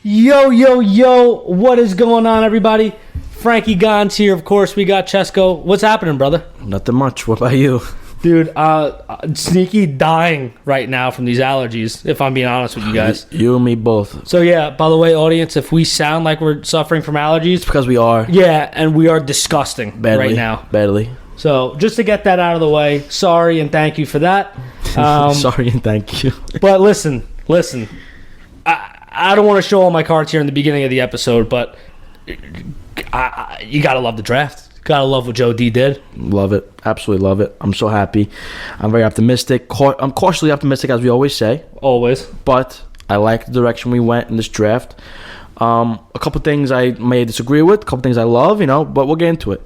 Yo, yo, yo, what is going on, everybody? Frankie Gons here, of course. We got Chesko. What's happening, brother? Nothing much. What about you? Dude, sneaky dying right now from these allergies, if I'm being honest with you guys. You and me both. So, yeah, by the way, audience, if we sound like we're suffering from allergies... It's because we are. Yeah, and we are disgusting right now. Badly. So, just to get that out of the way, sorry and thank you for that. Sorry and thank you. But listen. I don't want to show all my cards here in the beginning of the episode, but you got to love the draft. Got to love what Joe D did. Love it. Absolutely love it. I'm so happy. I'm very optimistic. I'm cautiously optimistic, as we always say. Always. But I like the direction we went in this draft. A couple things I may disagree with, a couple things I love, but we'll get into it.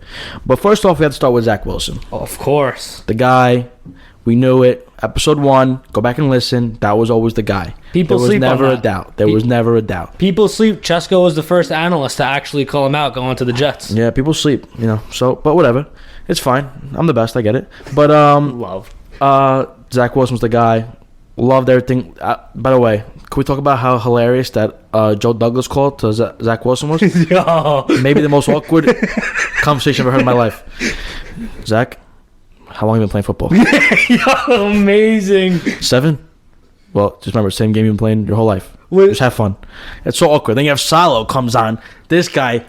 But first off, we have to start with Zach Wilson. Of course. The guy, we knew it. Episode 1, go back and listen. That was always the guy. People sleep on that. There was never a doubt. People sleep. Chesko was the first analyst to actually call him out going to the Jets. Yeah, people sleep, So, but whatever. It's fine. I'm the best. I get it. But Zach Wilson was the guy. Loved everything. By the way, can we talk about how hilarious that Joe Douglas call to Zach Wilson was? Yo. Maybe the most awkward conversation I've ever heard in my life. Zach, how long have you been playing football? Yo, amazing. 7? Well, just remember, same game you've been playing your whole life. Wait. Just have fun. It's so awkward. Then you have Salo comes on. This guy,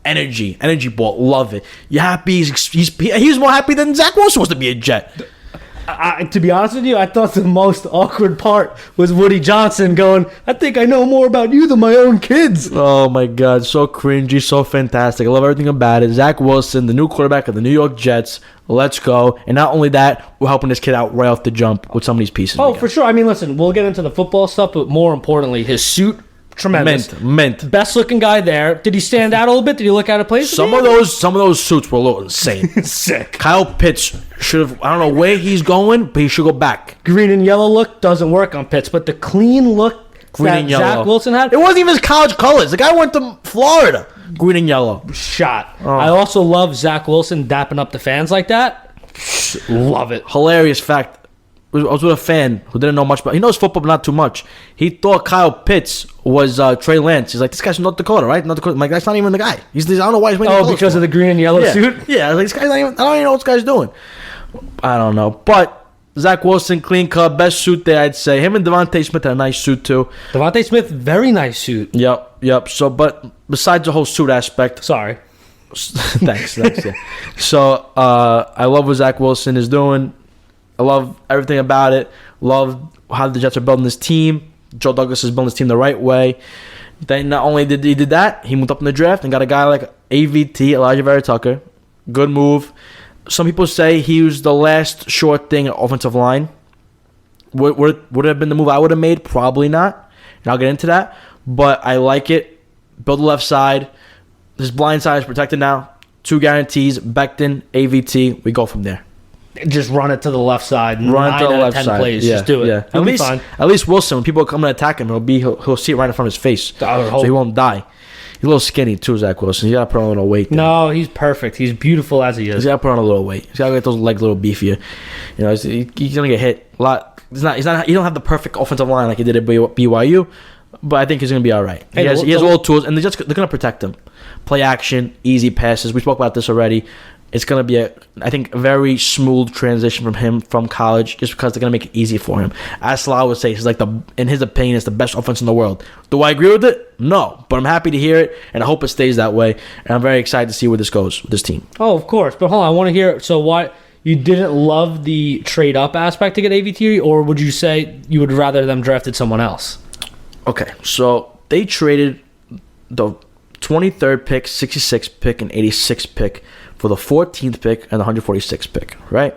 energy ball, love it. You happy? He's more happy than Zach Wilson was to be a Jet. To be honest with you, I thought the most awkward part was Woody Johnson going, I think I know more about you than my own kids. Oh, my God. So cringy, so fantastic. I love everything about it. Zach Wilson, the new quarterback of the New York Jets. Let's go. And not only that, we're helping this kid out right off the jump with some of these pieces. Oh, for sure. I mean, listen, we'll get into the football stuff, but more importantly, his suit, tremendous. Mint. Best looking guy there. Did he stand out a little bit? Did he look out of place? Some of those suits were a little insane. Sick. Kyle Pitts should have, I don't know where he's going, but he should go back. Green and yellow look doesn't work on Pitts, but the clean look that Zach Wilson had. It wasn't even his college colors. The guy went to Florida. Green and yellow. Shot. Oh. I also love Zach Wilson dapping up the fans like that. Love it. Hilarious fact. I was with a fan who didn't know much about. He knows football, but not too much. He thought Kyle Pitts was Trey Lance. He's like, this guy's from North Dakota, right? North Dakota. I'm like, that's not even the guy. I don't know why he's wearing. Oh, because of the green and yellow suit. Yeah, I was like, this guy's not even. I don't even know what this guy's doing. I don't know, but Zach Wilson, clean cut, best suit there, I'd say. Him and Devontae Smith had a nice suit too. Devontae Smith, very nice suit. Yep. So, but besides the whole suit aspect, sorry. Thanks. Yeah. So, I love what Zach Wilson is doing. I love everything about it. Love how the Jets are building this team. Joe Douglas is building this team the right way. Then not only did he did that, he moved up in the draft and got a guy like AVT, Elijah Vera Tucker. Good move. Some people say he was the last short thing at offensive line. Would it have been the move I would have made? Probably not. And I'll get into that. But I like it. Build the left side. His blind side is protected now. 2 guarantees. Becton, AVT. We go from there. Just run it to the left side. Run it to the left 10 side. plays. Yeah, just do it. Yeah. He'll be fine. At least Wilson, when people come and attack him, he'll see it right in front of his face. So he won't die. He's a little skinny too, Zach Wilson. He's got to put on a little weight there. No, he's perfect. He's beautiful as he is. He's got to put on a little weight. He's got to get those legs a little beefier. He's going to get hit a lot. He don't have the perfect offensive line like he did at BYU, but I think he's going to be all right. He has all the tools, and they're going to protect him. Play action, easy passes. We spoke about this already. It's going to be, I think, a very smooth transition from him from college just because they're going to make it easy for him. As Salah would say, he's like, in his opinion, it's the best offense in the world. Do I agree with it? No. But I'm happy to hear it, and I hope it stays that way. And I'm very excited to see where this goes with this team. Oh, of course. But hold on, I want to hear, so why you didn't love the trade-up aspect to get AVT, or would you say you would rather them drafted someone else? Okay, so they traded the 23rd pick, 66th pick, and 86th pick for the 14th pick and the 146th pick, right?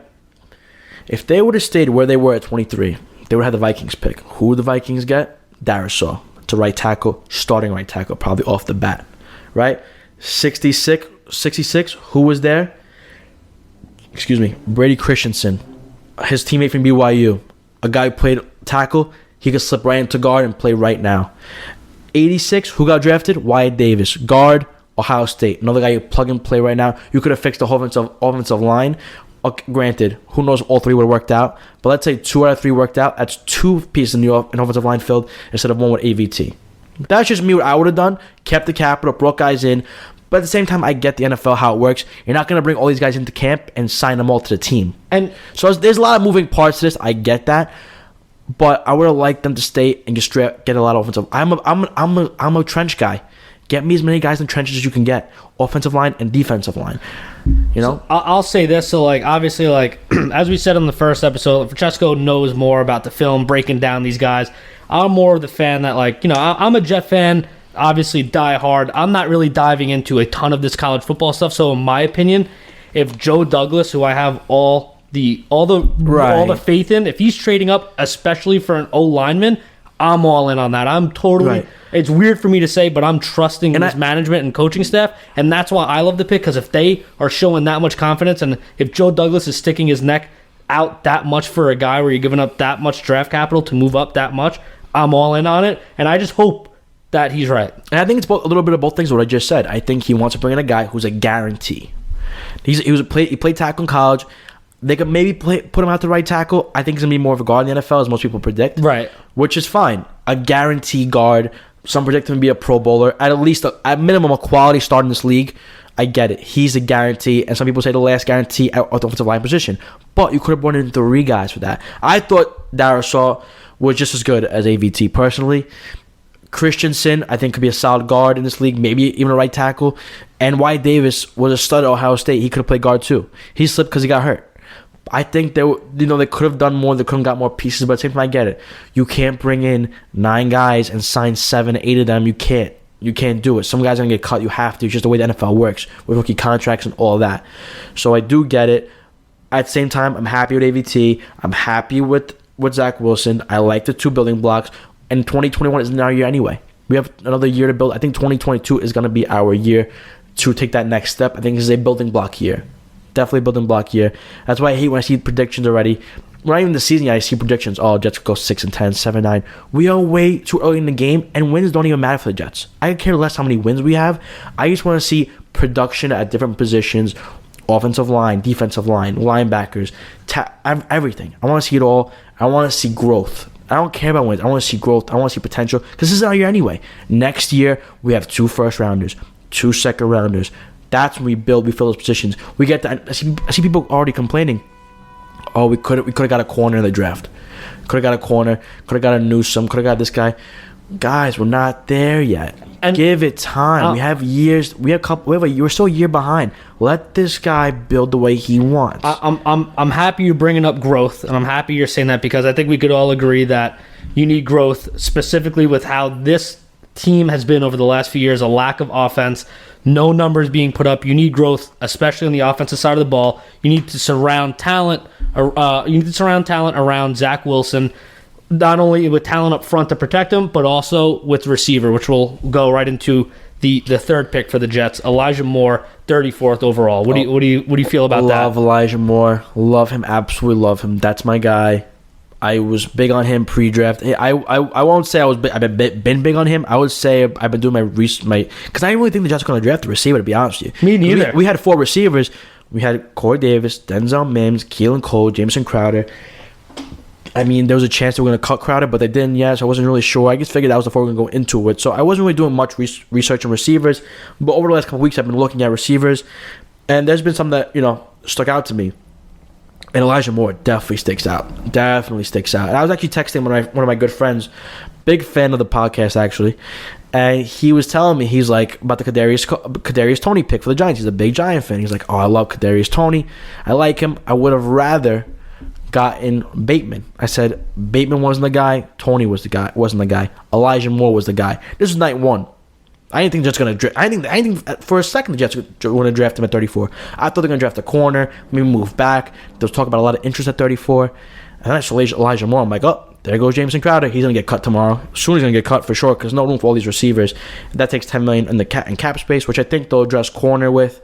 If they would have stayed where they were at 23, they would have had the Vikings pick. Who would the Vikings get? Darisaw to right tackle, starting right tackle, probably off the bat, right? 66, who was there? Brady Christensen, his teammate from BYU, a guy who played tackle. He could slip right into guard and play right now. 86, who got drafted? Wyatt Davis, guard, Ohio State. Another guy you plug and play right now. You could have fixed the whole offensive line. Granted, who knows, all 3 would have worked out. But let's say 2 out of 3 worked out. That's 2 pieces in the offensive line filled instead of 1 with AVT. That's just me. What I would have done: kept the capital, brought guys in. But at the same time, I get the NFL how it works. You're not going to bring all these guys into camp and sign them all to the team. And so there's a lot of moving parts to this. I get that, but I would have liked them to stay and just get a lot of offensive. I'm a trench guy. Get me as many guys in trenches as you can get, offensive line and defensive line. You know, so I'll say this. So, like, obviously, like as we said in the first episode, Francesco knows more about the film, breaking down these guys. I'm more of the fan that, like, you know, I'm a Jet fan. Obviously, die hard. I'm not really diving into a ton of this college football stuff. So, in my opinion, if Joe Douglas, who I have all the faith in, if he's trading up, especially for an O lineman, I'm all in on that. I'm totally. Right. It's weird for me to say, but I'm trusting his management and coaching staff, and that's why I love the pick. Because if they are showing that much confidence, and if Joe Douglas is sticking his neck out that much for a guy where you're giving up that much draft capital to move up that much, I'm all in on it, and I just hope that he's right. And I think it's a little bit of both things, what I just said. I think he wants to bring in a guy who's a guarantee. He played tackle in college. They could maybe put him out the right tackle. I think he's going to be more of a guard in the NFL, as most people predict. Right. Which is fine. A guarantee guard. Some predict him to be a Pro Bowler. At minimum, a quality start in this league. I get it. He's a guarantee. And some people say the last guarantee at the offensive line position. But you could have brought in 3 guys for that. I thought Darisaw was just as good as AVT personally. Christensen, I think, could be a solid guard in this league, maybe even a right tackle. And Wyatt Davis was a stud at Ohio State. He could have played guard too. He slipped because he got hurt. I think they could have done more. They could have got more pieces, but at the same time, I get it. You can't bring in 9 guys and sign 7, 8 of them. You can't. You can't do it. Some guys are going to get cut. You have to. It's just the way the NFL works with rookie contracts and all that. So I do get it. At the same time, I'm happy with AVT. I'm happy with Zach Wilson. I like the 2 building blocks. And 2021 isn't our year anyway. We have another year to build. I think 2022 is going to be our year to take that next step. I think this is a building block year. Definitely a building block year. That's why I hate when I see predictions already. Not even the season yet, I see predictions. Oh, Jets go 6-10, 7-9. We are way too early in the game, and wins don't even matter for the Jets. I care less how many wins we have. I just want to see production at different positions. Offensive line, defensive line, linebackers, everything. I want to see it all. I want to see growth. I don't care about wins. I want to see growth. I want to see potential. Because this is our year anyway. Next year, we have 2 first-rounders, 2 second-rounders. That's when we fill those positions. We get that. I see people already complaining. Oh, we could have got a corner in the draft. Could have got a corner. Could have got a Newsome. Could have got this guy. Guys, we're not there yet. And give it time. We have years. We're still a year behind. Let this guy build the way he wants. I'm happy you're bringing up growth, and I'm happy you're saying that because I think we could all agree that you need growth, specifically with how this team has been over the last few years. A lack of offense, no numbers being put up. You need growth, especially on the offensive side of the ball. You need to surround talent. Around Zach Wilson. Not only with talent up front to protect him, but also with receiver, which will go right into the third pick for the Jets. Elijah Moore, 34th overall. What do you feel about that? Love Elijah Moore. Love him. Absolutely love him. That's my guy. I was big on him pre-draft. I won't say I've been big on him. I would say I've been doing my because I didn't really think the Jets were going to draft a receiver, to be honest with you. Me neither. We had 4 receivers. We had Corey Davis, Denzel Mims, Keelan Cole, Jameson Crowder. I mean, there was a chance they were going to cut Crowder, but they didn't yet, so I wasn't really sure. I just figured that was before we were going to go into it. So I wasn't really doing much research on receivers, but over the last couple of weeks, I've been looking at receivers, and there's been some that, stuck out to me. And Elijah Moore definitely sticks out. Definitely sticks out. And I was actually texting one of my good friends, big fan of the podcast, actually, and he was telling me, he's like, about the Kadarius Toney pick for the Giants. He's a big Giant fan. He's like, oh, I love Kadarius Toney. I like him. I would have rather gotten Bateman. I said Bateman wasn't the guy. Toney wasn't the guy. Elijah Moore was the guy. This is night 1. I didn't think the Jets going to draft. I didn't think for a second the Jets were going to draft him at 34. I thought they were going to draft a corner, maybe move back. There was talk about a lot of interest at 34. And then I saw Elijah Moore. I'm like, oh, there goes Jameson Crowder. He's going to get cut tomorrow. Soon he's going to get cut for sure because no room for all these receivers. That takes $10 million in cap space, which I think they'll address corner with.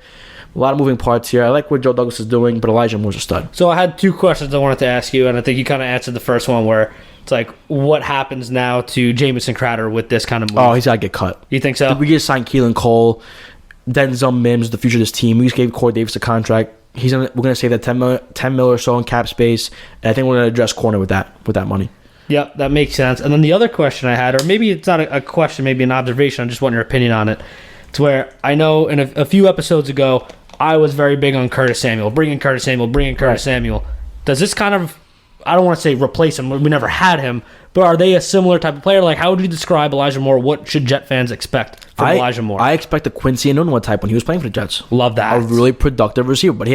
A lot of moving parts here. I like what Joe Douglas is doing, but Elijah Moore's a stud. So I had 2 questions I wanted to ask you, and I think you kind of answered the first one where it's like, what happens now to Jamison Crowder with this kind of move? Oh, he's got to get cut. You think so? We just signed Keelan Cole, Denzel Mims, the future of this team. We just gave Corey Davis a contract. We're going to save that $10 million or so in cap space, and I think we're going to address corner with that money. Yep, that makes sense. And then the other question I had, or maybe it's not a question, maybe an observation, I just want your opinion on it. It's where I know in a few episodes ago, I was very big on Curtis Samuel. Bring in Curtis Samuel. Does this kind of, I don't want to say replace him, we never had him, but are they a similar type of player? Like, how would you describe Elijah Moore? What should Jet fans expect from Elijah Moore? I expect a Quincy Enunwa type when he was playing for the Jets. Love that. A really productive receiver, but he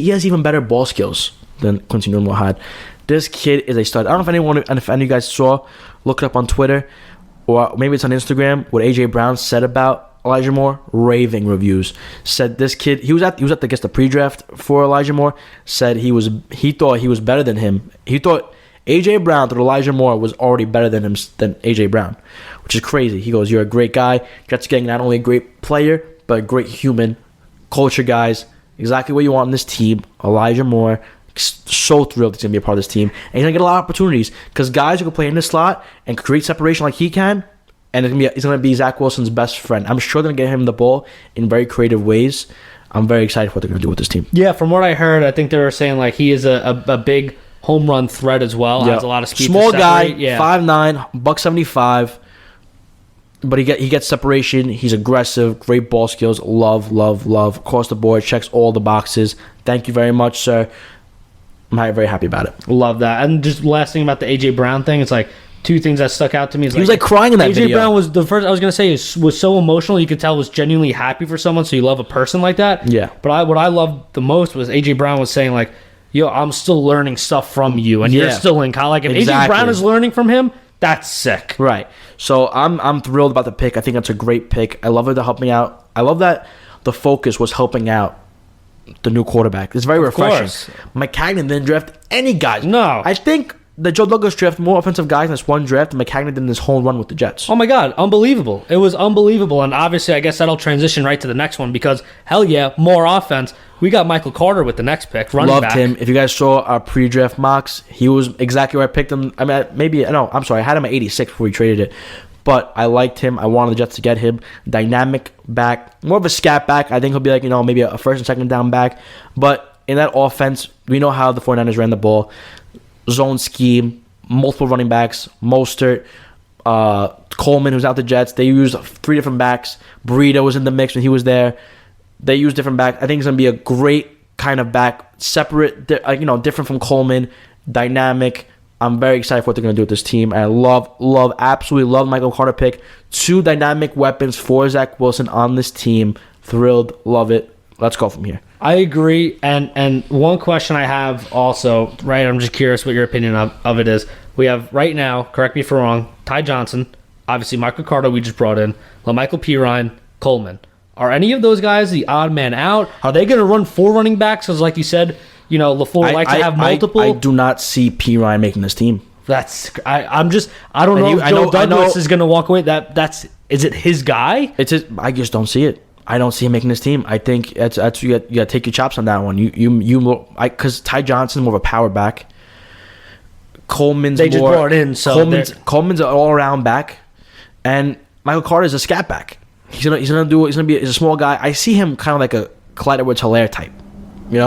has even better ball skills than Quincy Enunwa had. This kid is a stud. I don't know if any of you guys saw, look it up on Twitter, or maybe it's on Instagram, what AJ Brown said about Elijah Moore. Raving reviews. Said this kid, he was at the pre-draft for Elijah Moore, said he thought he was better than him. He thought AJ Brown thought Elijah Moore was already better than AJ Brown, which is crazy. He goes, "You're a great guy. Jets getting not only a great player, but a great human, culture guys. Exactly what you want in this team. Elijah Moore." So thrilled he's going to be a part of this team. And he's going to get a lot of opportunities because guys who can play in this slot and create separation like he can, and he's going to be Zach Wilson's best friend. I'm sure they're going to get him the ball in very creative ways. I'm very excited for what they're going to do with this team. Yeah, from what I heard, I think they were saying like he is a big home run threat as well. Has a lot of speed. Small guy, 5'9", $175. But he gets separation. He's aggressive, great ball skills. Love across the board. Checks all the boxes. Thank you very much, sir. I'm very happy about it. Love that. And just last thing about the AJ Brown thing, it's like two things that stuck out to me. He was like crying in that video. AJ Brown was the first I was gonna say was so emotional. You could tell was genuinely happy for someone. So you love a person like that. Yeah. But what I loved the most was AJ Brown was saying like, "Yo, I'm still learning stuff from you, and you're still in college." Like if AJ Brown is learning from him, that's sick. Right. So I'm thrilled about the pick. I think that's a great pick. I love it to help me out. I love that the focus was helping out the new quarterback. It's very refreshing. McCagnon didn't draft any guys. No. I think that Joe Douglas drafted more offensive guys in this one draft than McCagnon did in this whole run with the Jets. Oh my God, unbelievable. It was unbelievable. And obviously, I guess that'll transition right to the next one because, hell yeah, more offense. We got Michael Carter with the next pick, running back. Loved him. If you guys saw our pre-draft mocks, he was exactly where I picked him. I mean, I had him at 86 before we traded it. But I liked him. I wanted the Jets to get him. Dynamic back. More of a scat back. I think he'll be like, maybe a first and second down back. But in that offense, we know how the 49ers ran the ball. Zone scheme, multiple running backs, Mostert, Coleman, who's out the Jets. They used 3 different backs. Burrito was in the mix when he was there. They used different backs. I think it's going to be a great kind of back. Separate, different from Coleman. Dynamic. I'm very excited for what they're going to do with this team. I absolutely love Michael Carter pick. 2 dynamic weapons for Zach Wilson on this team. Thrilled. Love it. Let's go from here. I agree. And one question I have also, right, I'm just curious what your opinion of it is. We have right now, correct me if I'm wrong, Ty Johnson, obviously Michael Carter we just brought in, LaMichael Pirine, Coleman. Are any of those guys the odd man out? Are they going to run 4 running backs? Because like you said, LaFleur likes to have multiple. I do not see Pirine making this team. I don't know if Joe Douglas is going to walk away. Is it his guy? I just don't see it. I don't see him making this team. I think that's you got to take your chops on that one. Because Ty Johnson more of a power back. Coleman's just brought in, so Coleman's an all around back, and Michael Carter is a scat back. He's a small guy. I see him kind of like a Clyde Edwards-Helaire type. He's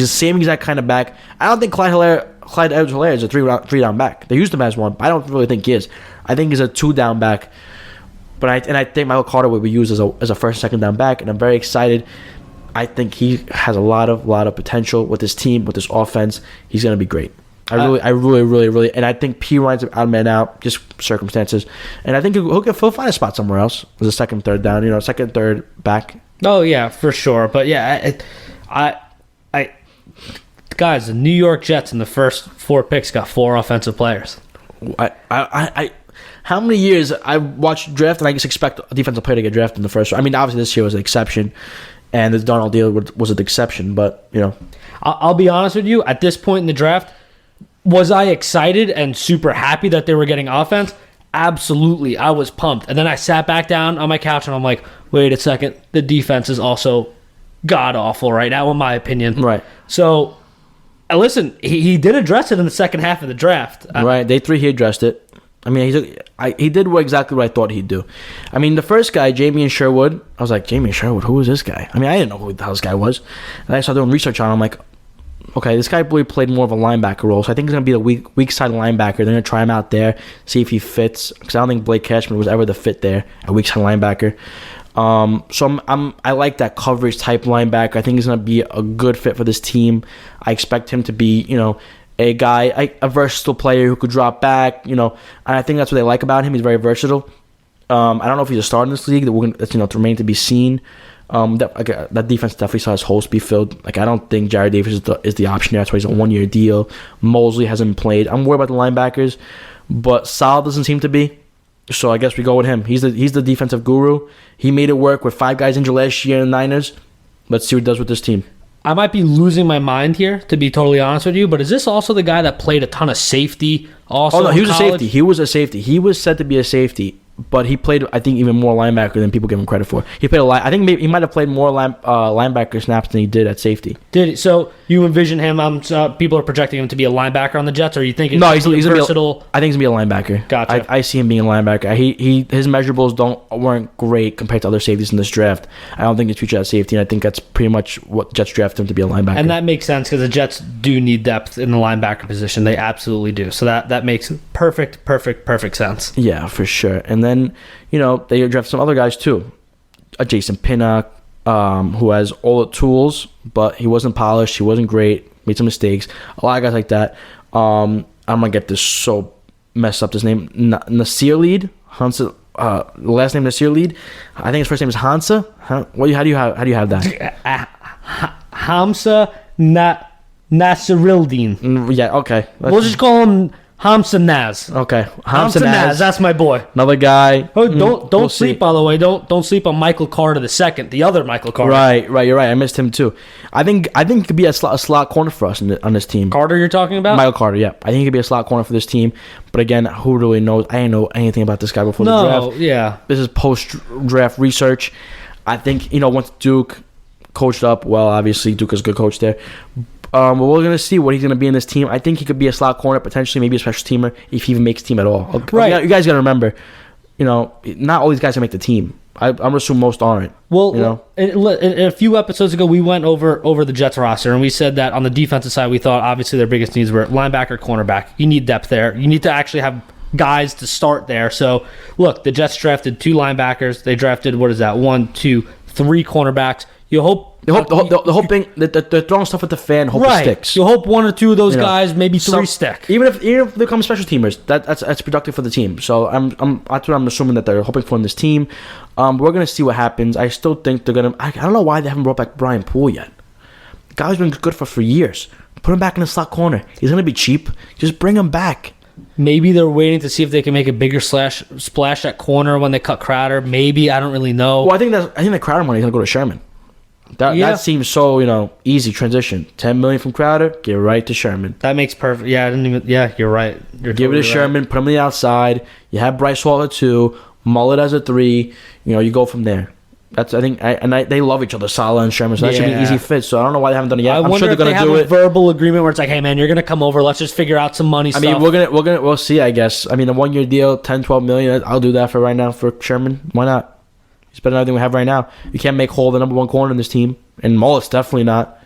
the same exact kind of back. I don't think Clyde Edwards-Helaire is a 3 down back. They used him as one, but I don't really think he is. I think he's a 2 down back. But I think Michael Carter will be used as a first, second down back, and I'm very excited. I think he has a lot of potential with his team, with this offense. He's going to be great. I really, and I think Pirine's an odd man out, just circumstances, and I think he'll find a spot somewhere else as a second, third down, second, third back. Oh yeah, for sure. But yeah, guys, the New York Jets in the first 4 picks got 4 offensive players. How many years I watched draft and I just expect a defensive player to get drafted in the first round? I mean, obviously this year was an exception, and the Darnold deal was an exception. But I'll be honest with you. At this point in the draft, was I excited and super happy that they were getting offense? Absolutely, I was pumped. And then I sat back down on my couch and I'm like, wait a second, the defense is also god awful right now, in my opinion. Right. So, listen, he did address it in the second half of the draft. Right. Day 3, he addressed it. I mean, he did exactly what I thought he'd do. I mean, the first guy, Jamie Sherwood, I was like, Jamie Sherwood, who is this guy? I mean, I didn't know who the hell this guy was. And I started doing research on him. I'm like, okay, this guy really played more of a linebacker role, so I think he's going to be the weak side linebacker. They're going to try him out there, see if he fits, because I don't think Blake Cashman was ever the fit there, a weak side linebacker. So I like that coverage type linebacker. I think he's going to be a good fit for this team. I expect him to be, a guy, a versatile player who could drop back, and I think that's what they like about him. He's very versatile. I don't know if he's a starter in this league. That's to remain to be seen. That defense definitely still has holes to be filled. Like, I don't think Jared Davis is the option there. That's why he's a 1-year deal. Mosley hasn't played. I'm worried about the linebackers, but Sal doesn't seem to be. So I guess we go with him. He's the defensive guru. He made it work with 5 guys injured last year in the Niners. Let's see what he does with this team. I might be losing my mind here, to be totally honest with you, but is this also the guy that played a ton of safety also? Oh, no, he was a safety. He was a safety. He was said to be a safety, but he played, I think, even more linebacker than people give him credit for. He played I think maybe he might have played more linebacker snaps than he did at safety. So you envision him? People are projecting him to be a linebacker on the Jets, or you think he's versatile? I think he's gonna be a linebacker. Gotcha. I see him being a linebacker. His measurables weren't great compared to other safeties in this draft. I don't think he's featured at safety, and I think that's pretty much what the Jets drafted him to be, a linebacker. And that makes sense because the Jets do need depth in the linebacker position. They absolutely do. So that makes perfect sense. Yeah, for sure. And then, they draft some other guys too. A Jason Pinnock, who has all the tools, but he wasn't polished. He wasn't great. Made some mistakes. A lot of guys like that. I'm gonna get this so messed up. This name, Nasir Lead, Hansa. Last name Nasir Lead. I think his first name is Hansa. How do you have that? Hamza Nasirildeen. Yeah. Okay. We'll just call him Hamza Naz. Okay, Hamza Naz, that's my boy. Another guy. Oh, don't sleep, by the way. Don't sleep on Michael Carter II, the other Michael Carter. Right. You're right. I missed him too. I think he could be a slot corner for us on this team. Carter, you're talking about? Michael Carter. Yeah, I think he could be a slot corner for this team. But again, who really knows? I didn't know anything about this guy before the draft. No, yeah. This is post-draft research. I think once Duke coached up, well, obviously Duke is a good coach there. But we're going to see what he's going to be in this team. I think he could be a slot corner, potentially maybe a special teamer if he even makes team at all. Right. You guys got to remember, not all these guys can make the team. I'm going to assume most aren't. Well, a few episodes ago, we went over the Jets roster, and we said that on the defensive side, we thought obviously their biggest needs were linebacker, cornerback. You need depth there. You need to actually have guys to start there. So, look, the Jets drafted 2 linebackers. They drafted, 1, 2, 3 cornerbacks. You hope... The hoping that they're throwing stuff at the fan, hope it sticks. You hope 1 or 2 of those guys, maybe 3 stick. Even if they become special teamers, that's productive for the team. So that's what I'm assuming that they're hoping for in this team. We're gonna see what happens. I still think they're gonna. I don't know why they haven't brought back Brian Poole yet. The guy's been good for years. Put him back in the slot corner. He's gonna be cheap. Just bring him back. Maybe they're waiting to see if they can make a bigger splash at corner when they cut Crowder. Maybe, I don't really know. Well, I think the Crowder money is gonna go to Sherman. That seems so easy transition. $10 million from Crowder, get right to Sherman. That makes perfect. Yeah, I didn't even. Yeah, you're right. Give it to Sherman. Put him on the outside. You have Bryce Hall at 2, Mullet as a 3. You go from there. That's they love each other, Salah and Sherman. So that should be an easy fit. So I don't know why they haven't done it yet. I'm sure they're gonna do it. A verbal agreement where it's like, hey man, you're gonna come over. Let's just figure out some money. I mean, we'll see. I guess. I mean, a 1-year deal, $10-12 million. I'll do that for right now for Sherman. Why not? He's better than everything we have right now. You can't make Hall the number 1 corner in this team. And Mullet's definitely not.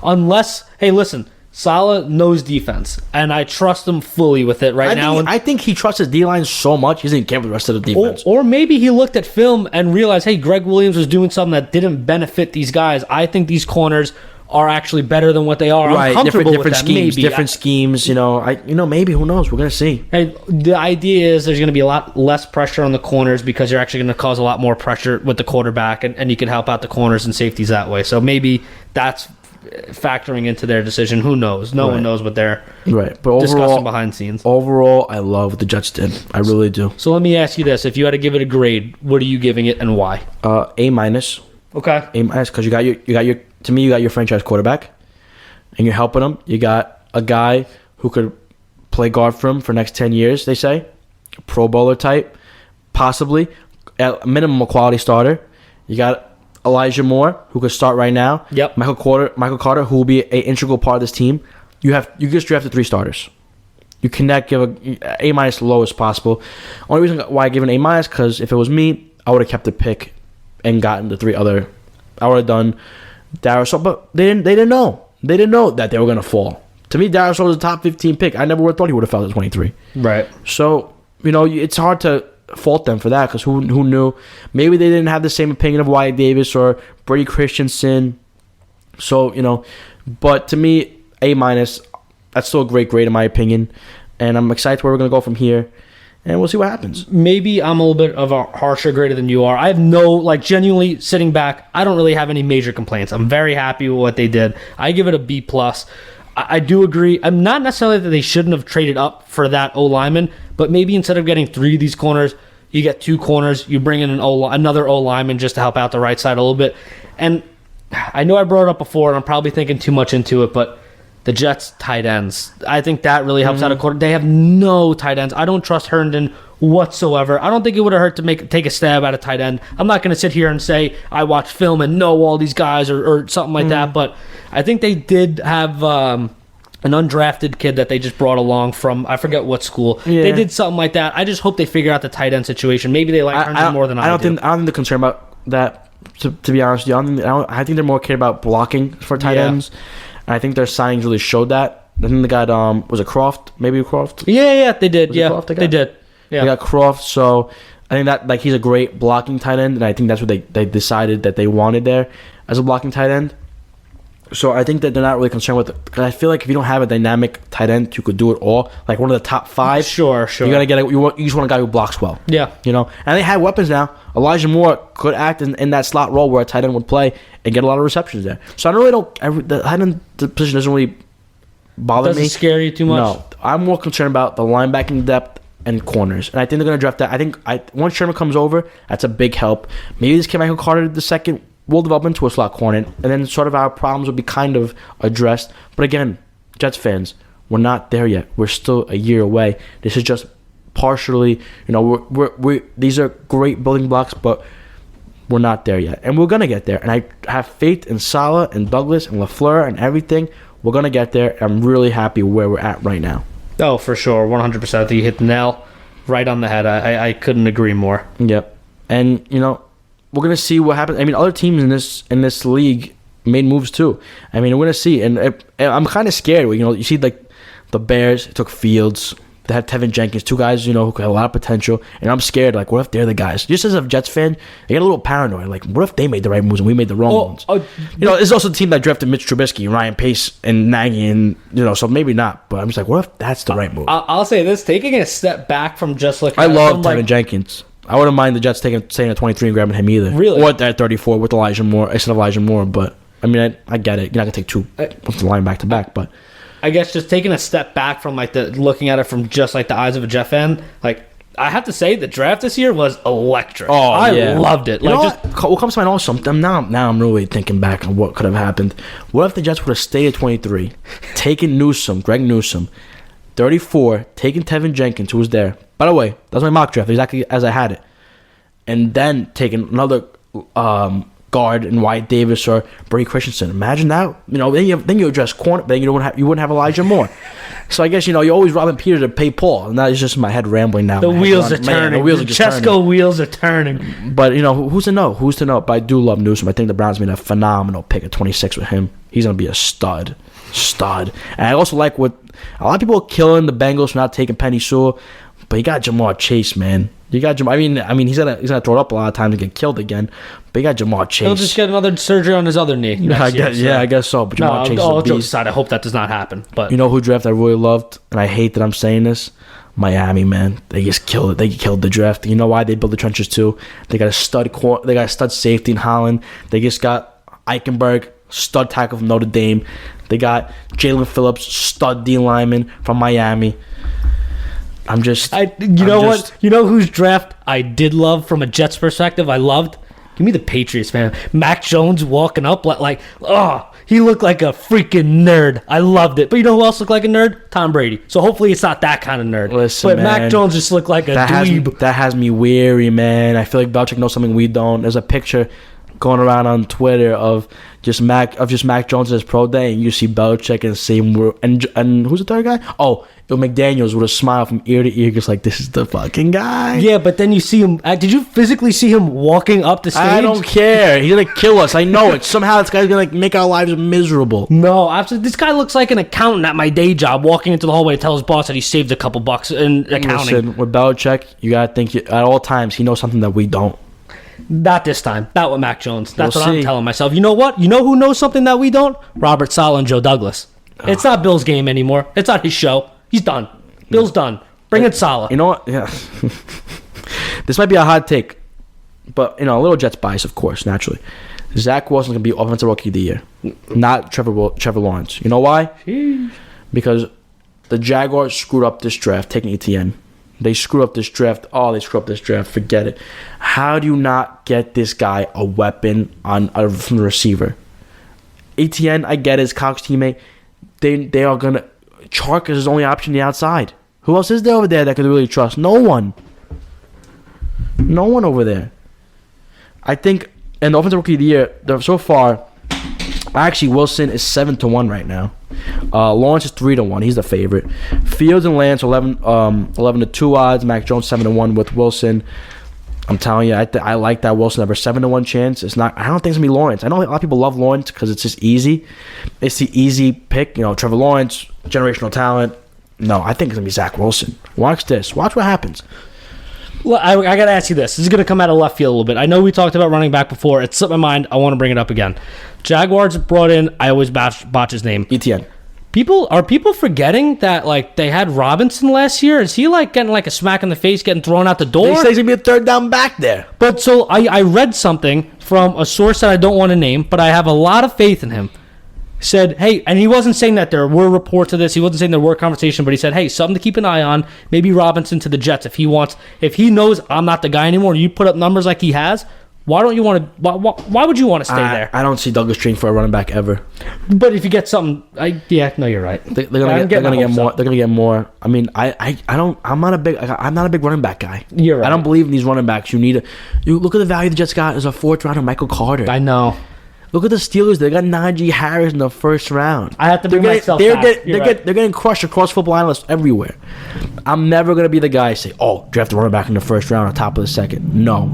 Unless, hey, listen, Salah knows defense, and I trust him fully with it now. I think he trusts his D-line so much, he doesn't care with the rest of the defense. Or maybe he looked at film and realized, hey, Greg Williams was doing something that didn't benefit these guys. I think these corners are actually better than what they are. Right, I'm comfortable different with that. schemes, Maybe. different schemes. Maybe, who knows? We're gonna see. Hey, the idea is there's going to be a lot less pressure on the corners because you're actually going to cause a lot more pressure with the quarterback, and you can help out the corners and safeties that way. So maybe that's factoring into their decision. Who knows? No one knows what they're discussing behind scenes. Overall, I love what the Jets did. I really do. So let me ask you this: if you had to give it a grade, what are you giving it and why? A-. Okay. A- because you got your franchise quarterback, and you're helping him. You got a guy who could play guard for him for the next 10 years, they say. A Pro Bowler type, possibly. At a minimum, a quality starter. You got Elijah Moore, who could start right now. Yep. Michael Carter, who will be an integral part of this team. You just drafted 3 starters. You cannot give a A- low as possible. Only reason why I give an A- because if it was me, I would have kept the pick and gotten the 3 other. I would have done Darius, but they didn't know. They didn't know that they were going to fall. To me, Darius Rose was a top 15 pick. I never would have thought he would have fell at 23. Right. So, it's hard to fault them for that because who knew? Maybe they didn't have the same opinion of Wyatt Davis or Brady Christensen. So, but to me, A-, that's still a great grade in my opinion. And I'm excited where we're going to go from here. And we'll see what happens. Maybe I'm a little bit of a harsher grader than you are. I have no, genuinely sitting back, I don't really have any major complaints. I'm very happy with what they did. I give it a B+. I do agree. I'm not necessarily that they shouldn't have traded up for that O-lineman, but maybe instead of getting 3 of these corners, you get 2 corners, you bring in another O-lineman just to help out the right side a little bit. And I know I brought it up before, and I'm probably thinking too much into it, but the Jets tight ends, I think that really helps out a quarter. They have no tight ends. I don't trust Herndon whatsoever. I don't think it would have hurt to take a stab at a tight end. I'm not going to sit here and say I watch film and know all these guys or something like that, but I think they did have an undrafted kid that they just brought along from, I forget what school. Yeah. They did something like that. I just hope they figure out the tight end situation. Maybe they like Herndon more than I do. I don't think they're concerned about that, to be honest with you. I think they're more cared about blocking for tight ends. And I think their signings really showed that. I think they got, was it Croft? Maybe Croft? Yeah, they did. They did. Yeah. They got Croft, so I think that he's a great blocking tight end, and I think that's what they decided that they wanted there as a blocking tight end. So I think that they're not really concerned with it. Because I feel like if you don't have a dynamic tight end who could do it all, like one of the top 5, sure. You gotta you just want a guy who blocks well. Yeah. And they have weapons now. Elijah Moore could act in that slot role where a tight end would play and get a lot of receptions there. So I really don't. The tight end position doesn't really bother me. Doesn't scare you too much? No. I'm more concerned about the linebacking depth and corners. And I think they're going to draft that. I think once Sherman comes over, that's a big help. Maybe this kid Michael Carter II will develop into a slot corner, and then sort of our problems will be kind of addressed. But again, Jets fans, we're not there yet. We're still a year away. This is just partially, we these are great building blocks, but we're not there yet. And we're going to get there. And I have faith in Saleh and Douglas and LaFleur and everything. We're going to get there. I'm really happy where we're at right now. Oh, for sure. 100%. I think you hit the nail right on the head. I couldn't agree more. Yep. And, we're going to see what happens. I mean, other teams in this league made moves too. I mean, we're going to see. And I'm kind of scared. You see, the Bears took Fields. They had Tevin Jenkins, 2 guys, who had a lot of potential. And I'm scared, what if they're the guys? Just as a Jets fan, I get a little paranoid. What if they made the right moves and we made the wrong ones? It's also the team that drafted Mitch Trubisky, Ryan Pace, and Nagy, and, so maybe not. But I'm just what if that's the right move? I'll say this, taking a step back from just looking I love Tevin stjenkins. I wouldn't mind the Jets staying at 23 and grabbing him either. Really? Or at 34 with Elijah Moore, instead of Elijah Moore. But, I mean, I get it. You're not going to take 2 off the line back-to-back, but... I guess just taking a step back from looking at it from just the eyes of a Jet fan, I have to say the draft this year was electric. I loved it. What comes to mind also, now I'm really thinking back on what could have happened. What if the Jets would have stayed at 23, taken Greg Newsome, 34, taken Tevin Jenkins, who was there. By the way, that was my mock draft, exactly as I had it. And then taking another guard in Wyatt Davis or Brady Christensen. Imagine that. Then you address corner. Then you wouldn't have Elijah Moore. So I guess you always robbing Peter to pay Paul, and that is just my head rambling now. The wheels are turning. The Chesco wheels are turning. But who's to know? Who's to know? But I do love Newsome. I think the Browns made a phenomenal pick at 26 with him. He's gonna be a stud. And I also like what a lot of people are killing the Bengals for not taking Penny Sewell, but you got Jamar Chase, man. You got Jamar. I mean, he's gonna throw it up a lot of times and get killed again. But you got Jamar Chase. He'll just get another surgery on his other knee. I guess so. But Jamar Chase. All jokes aside, I hope that does not happen. But who draft I really loved, and I hate that I'm saying this. Miami, man, they just killed it. They killed the draft. You know why? They built the trenches too. They got a stud safety in Holland. They just got Eichenberg, stud tackle from Notre Dame. They got Jalen Phillips, stud D lineman from Miami. You know whose draft I did love from a Jets perspective? I loved. Give me the Patriots, man. Mac Jones walking up he looked like a freaking nerd. I loved it. But you know who else looked like a nerd? Tom Brady. So hopefully it's not that kind of nerd. Listen, but man, Mac Jones just looked like a dweeb. That has me weary, man. I feel like Belichick knows something we don't. There's a picture. going around on Twitter of just Mac Jones' pro day, and you see Belichick and Seymour and who's the third guy? Oh, McDaniels with a smile from ear to ear, just like, this is the fucking guy. Yeah, but then you see him. Did you physically see him walking up the stage? I don't care. He's gonna kill us. I know it. Somehow this guy's gonna make our lives miserable. No, absolutely. This guy looks like an accountant at my day job, walking into the hallway to tell his boss that he saved a couple bucks in accounting. Listen, with Belichick, you gotta think at all times he knows something that we don't. Not this time. Not with Mac Jones. That's We'll what see. I'm telling myself. You know what? You know who knows something that we don't? Robert Saleh and Joe Douglas. It's not Bill's game anymore. It's not his show. He's done. Bill's done. Bring in Saleh. You know what? Yeah. This might be a hot take, but a little Jets bias, of course, naturally. Zach Wilson's gonna be Offensive Rookie of the Year, not Trevor Lawrence. You know why? Because the Jaguars screwed up this draft taking ETN. They screwed up this draft. Oh, they screwed up this draft. Forget it. How do you not get this guy a weapon from the receiver? ETN, I get his Cox teammate. They are gonna. Chark is his only option on the outside. Who else is there over there that could really trust? No one. No one over there. I think in the Offensive Rookie of the Year, so far, actually Wilson is 7-1 right now. Lawrence is 3-1. He's the favorite. Fields and Lance 11-2 odds. Mac Jones 7-1 with Wilson. I'm telling you, I like that Wilson number 7-1 chance. It's not. I don't think it's gonna be Lawrence. I know a lot of people love Lawrence because it's just easy. It's the easy pick. Trevor Lawrence, generational talent. No, I think it's gonna be Zach Wilson. Watch this. Watch what happens. Well, I got to ask you this. This is going to come out of left field a little bit. I know we talked about running back before. It slipped my mind. I want to bring it up again. Jaguars brought in, I always botch his name. ETN. Are people forgetting that they had Robinson last year? Is he getting a smack in the face, getting thrown out the door? They say he's gonna be a third down back there. But so I read something from a source that I don't want to name, but I have a lot of faith in him. Said, hey, and he wasn't saying that there were reports of this. He wasn't saying there were conversation, but he said, hey, something to keep an eye on. Maybe Robinson to the Jets if he knows I'm not the guy anymore. You put up numbers like he has. Why don't you want to? Why would you want to stay there? I don't see Douglas trading for a running back ever. But if you get something, no, you're right. They're gonna get more. They're gonna get more. I mean, I'm not a big running back guy. You're right. I don't believe in these running backs. You look at the value the Jets got as a 4th rounder, Michael Carter. I know. Look at the Steelers. They got Najee Harris in the 1st round. I have to bring myself back. They're getting crushed across Football Analysts everywhere. I'm never going to be the guy to say, oh, draft a running back in the 1st round on top of the 2nd. No.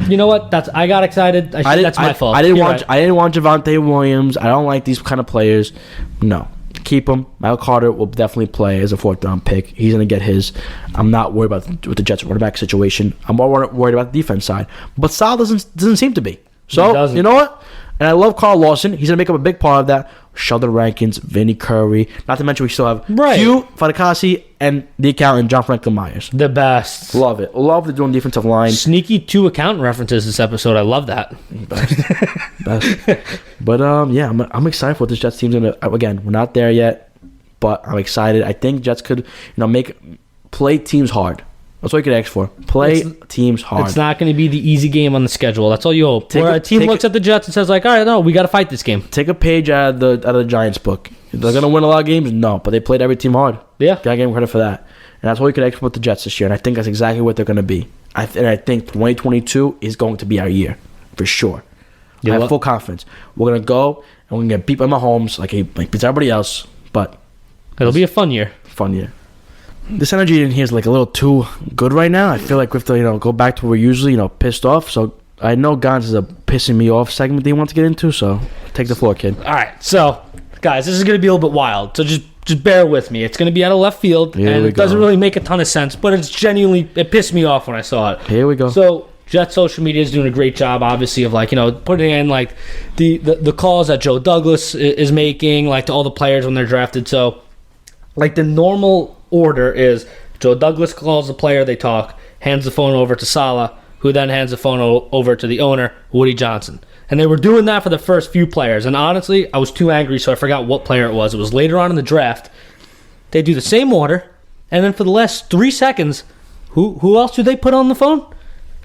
You know what? I got excited. That's my fault. I didn't want Javonte Williams. I don't like these kind of players. No. Keep him. Michael Carter will definitely play as a 4th round pick. He's going to get his. I'm not worried about with the Jets running back situation. I'm more worried about the defense side. But Sal doesn't seem to be. So, you know what? And I love Carl Lawson. He's going to make up a big part of that. Sheldon Rankins, Vinny Curry. Not to mention we still have Hugh Fadakasi and the accountant, John Franklin Myers. The best. Love it. Love the doing defensive line. Sneaky 2 accountant references this episode. I love that. Best. But, yeah, I'm excited for what this Jets team's going to... Again, we're not there yet, but I'm excited. I think Jets could, play teams hard. That's all you could ask for. Play teams hard. It's not going to be the easy game on the schedule. That's all you hope. Where a team looks at the Jets and says, all right, no, we got to fight this game. Take a page out of the Giants book. They're going to win a lot of games? No, but they played every team hard. Yeah. Got to give them credit for that. And that's all you could ask for with the Jets this year. And I think that's exactly what they're going to be. I think 2022 is going to be our year, for sure. I have full confidence. We're going to go, and we're going to get beat by Mahomes like beats everybody else. But it'll be a fun year. This energy in here is a little too good right now. I feel like we have to, go back to where we're usually, pissed off. So I know Gons is a pissing me off segment that he wants to get into. So take the floor, kid. All right. So, guys, this is going to be a little bit wild. So just bear with me. It's going to be out of left field. And it doesn't really make a ton of sense. But it pissed me off when I saw it. Here we go. So Jets social media is doing a great job, obviously, of putting in the calls that Joe Douglas is making, to all the players when they're drafted. So, the normal order is Joe Douglas calls the player, they talk, hands the phone over to Saleh, who then hands the phone over to the owner, Woody Johnson. And they were doing that for the first few players. And honestly, I was too angry, so I forgot what player it was. It was later on in the draft. They do the same order, and then for the last 3 seconds, who else do they put on the phone?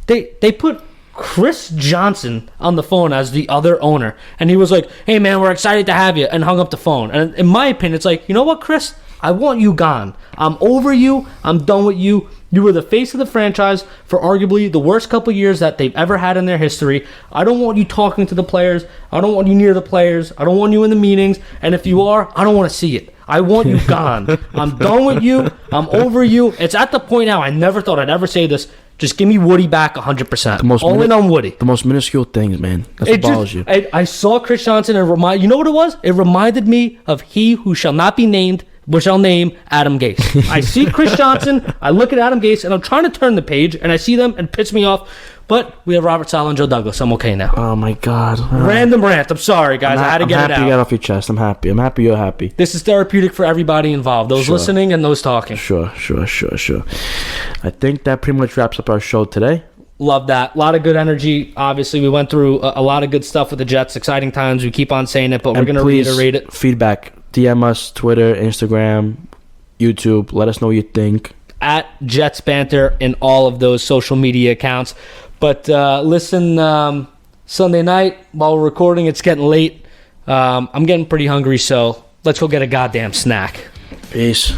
They put Chris Johnson on the phone as the other owner. And he was like, hey, man, we're excited to have you, and hung up the phone. And in my opinion, it's you know what, Chris? I want you gone. I'm over you. I'm done with you. You were the face of the franchise for arguably the worst couple years that they've ever had in their history. I don't want you talking to the players. I don't want you near the players. I don't want you in the meetings. And if you are, I don't want to see it. I want you gone. I'm done with you. I'm over you. It's at the point now, I never thought I'd ever say this. Just give me Woody back 100%. All in on Woody. The most minuscule things, man. That's what bothers you. I saw Chris Johnson and you know what it was? It reminded me of he who shall not be named, but shall name Adam Gase. I see Chris Johnson, I look at Adam Gase, and I'm trying to turn the page, and I see them, and it pisses me off. But we have Robert Saleh and Joe Douglas. I'm okay now. Oh, my God. Random rant. I'm sorry, guys. I had to get it out. I'm happy you got off your chest. I'm happy. I'm happy you're happy. This is therapeutic for everybody involved. Those listening and those talking. Sure. I think that pretty much wraps up our show today. Love that. A lot of good energy. Obviously, we went through a lot of good stuff with the Jets. Exciting times. We keep on saying it, but we're going to reiterate it. Feedback. DM us, Twitter, Instagram, YouTube. Let us know what you think. At Jets Banter in all of those social media accounts. But listen, Sunday night while we're recording, it's getting late. I'm getting pretty hungry, so let's go get a goddamn snack. Peace.